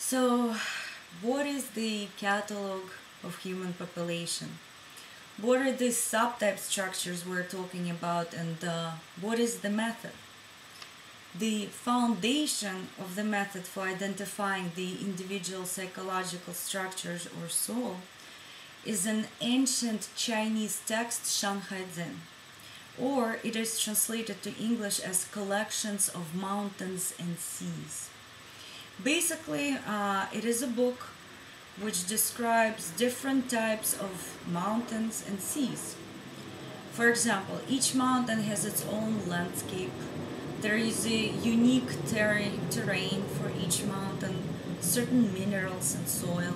So, what is the catalog of human population? What are the subtype structures we're talking about, and what is the method? The foundation of the method for identifying the individual psychological structures or soul is an ancient Chinese text, Shan Hai Jing, or it is translated to English as Collections of Mountains and Seas. Basically, it is a book which describes different types of mountains and seas. For example, each mountain has its own landscape. There is a unique terrain for each mountain, certain minerals and soil.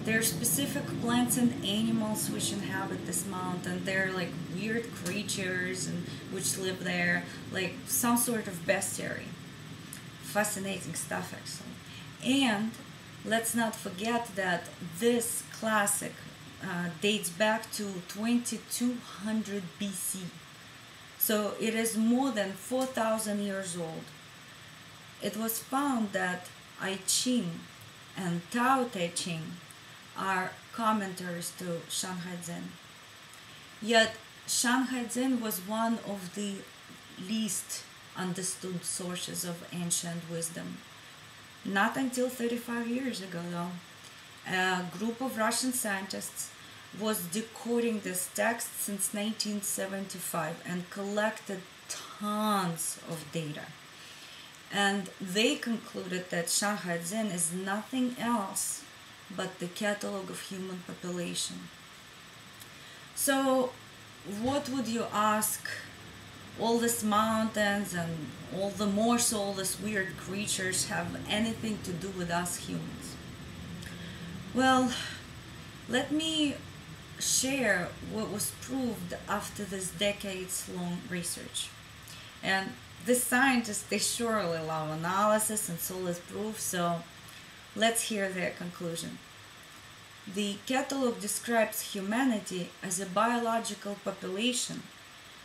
There are specific plants and animals which inhabit this mountain. There are like weird creatures which live there, like some sort of bestiary. Fascinating stuff, actually. And let's not forget that this classic dates back to 2200 BC. So it is more than 4,000 years old. It was found that I Ching and Tao Te Ching are commentaries to Shan Hai Jing. Yet Shan Hai Jing was one of the least understood sources of ancient wisdom. Not until 35 years ago, though. A group of Russian scientists was decoding this text since 1975 and collected tons of data. And they concluded that Shan Hai Jing is nothing else but the catalog of human population. So, what would you ask? All these mountains and all the more soulless weird creatures have anything to do with us humans? Well, let me share what was proved after this decades-long research. And the scientists, they surely love analysis and solid proof, so let's hear their conclusion. The catalog describes humanity as a biological population,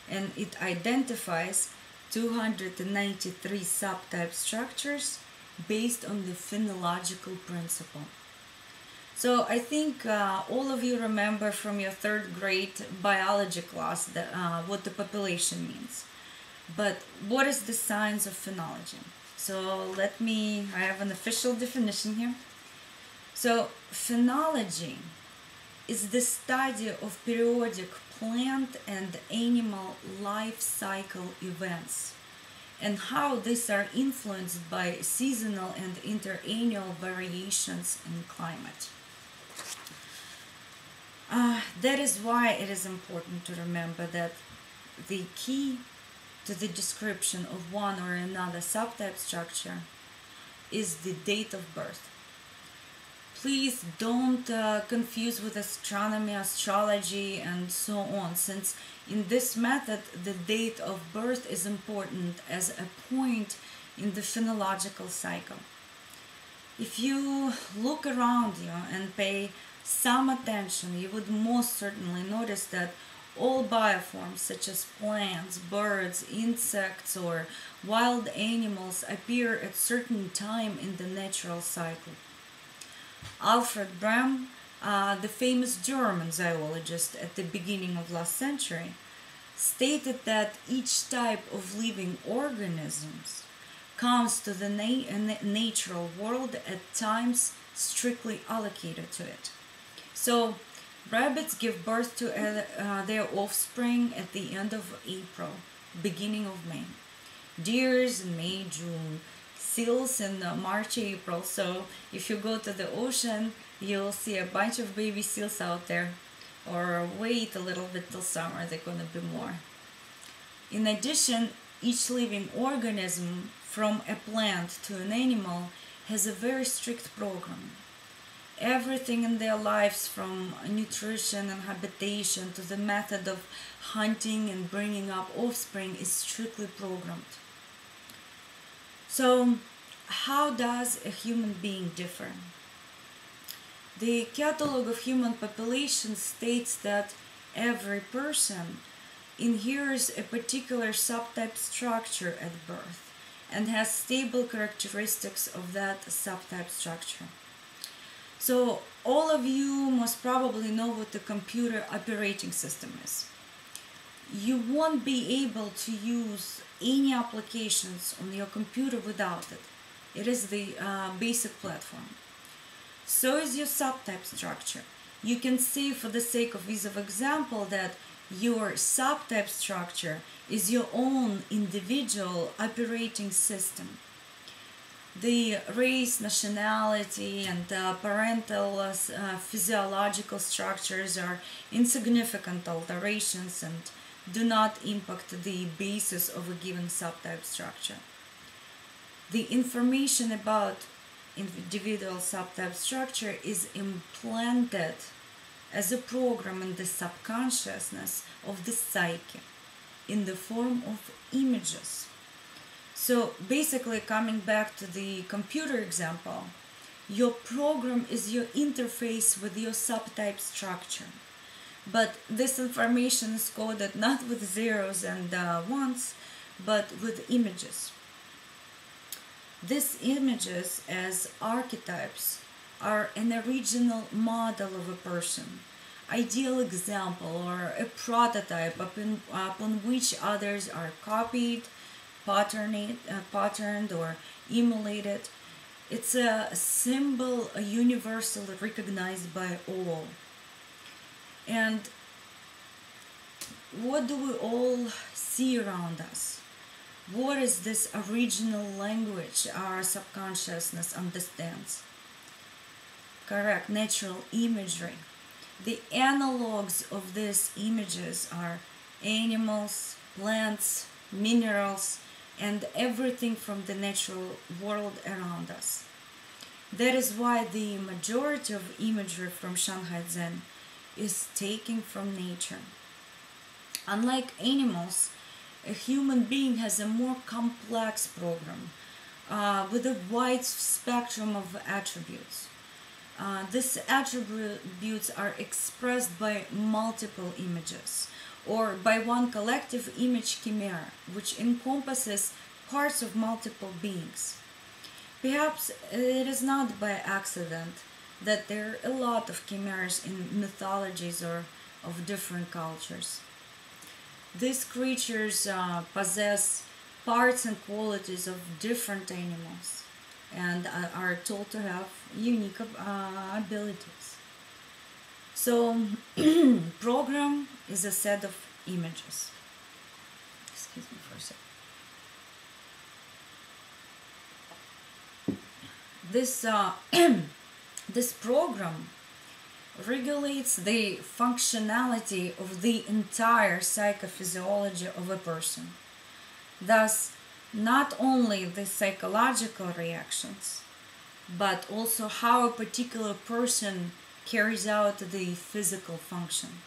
and it identifies 293 subtype structures based on the phenological principle. So I think all of you remember from your third grade biology class that, what the population means. But what is the science of phenology? So I have an official definition here. So phenology is the study of periodic plant and animal life cycle events and how these are influenced by seasonal and interannual variations in climate. That is why it is important to remember that the key to the description of one or another subtype structure is the date of birth. Please don't confuse with astronomy, astrology, and so on, since in this method the date of birth is important as a point in the phenological cycle. If you look around you and pay some attention, you would most certainly notice that all bioforms such as plants, birds, insects, or wild animals appear at certain time in the natural cycle. Alfred Brehm, the famous German zoologist at the beginning of last century, stated that each type of living organisms comes to the natural world at times strictly allocated to it. So, rabbits give birth to their offspring at the end of April, beginning of May. Deers in May, June. Seals in March, April. So if you go to the ocean, you'll see a bunch of baby seals out there. Or wait a little bit till summer, they're going to be more. In addition, each living organism, from a plant to an animal, has a very strict program. Everything in their lives, from nutrition and habitation to the method of hunting and bringing up offspring, is strictly programmed. So, how does a human being differ? The catalog of human population states that every person inherits a particular subtype structure at birth, and has stable characteristics of that subtype structure. So all of you must probably know what the computer operating system is. You won't be able to use any applications on your computer without it. It is the basic platform. So is your subtype structure. You can say, for the sake of ease of example, that your subtype structure is your own individual operating system. The race, nationality, and parental physiological structures are insignificant alterations and do not impact the basis of a given subtype structure. The information about individual subtype structure is implanted as a program in the subconsciousness of the psyche in the form of images. So basically, coming back to the computer example, your program is your interface with your subtype structure. But this information is coded not with zeros and ones, but with images. These images as archetypes are an original model of a person, ideal example, or a prototype upon which others are copied, patterned, or emulated. It's a symbol, a universal, recognized by all. And what do we all see around us? What is this original language our subconsciousness understands? Correct, natural imagery. The analogs of these images are animals, plants, minerals, and everything from the natural world around us. That is why the majority of imagery from Shan Hai Jing is taken from nature. Unlike animals, a human being has a more complex program with a wide spectrum of attributes. These attributes are expressed by multiple images or by one collective image chimera, which encompasses parts of multiple beings. Perhaps it is not by accident that there are a lot of chimeras in mythologies or of different cultures. These creatures possess parts and qualities of different animals and are told to have unique abilities. So, program is a set of images. Excuse me for a second. This program regulates the functionality of the entire psychophysiology of a person. Thus, not only the psychological reactions, but also how a particular person carries out the physical function.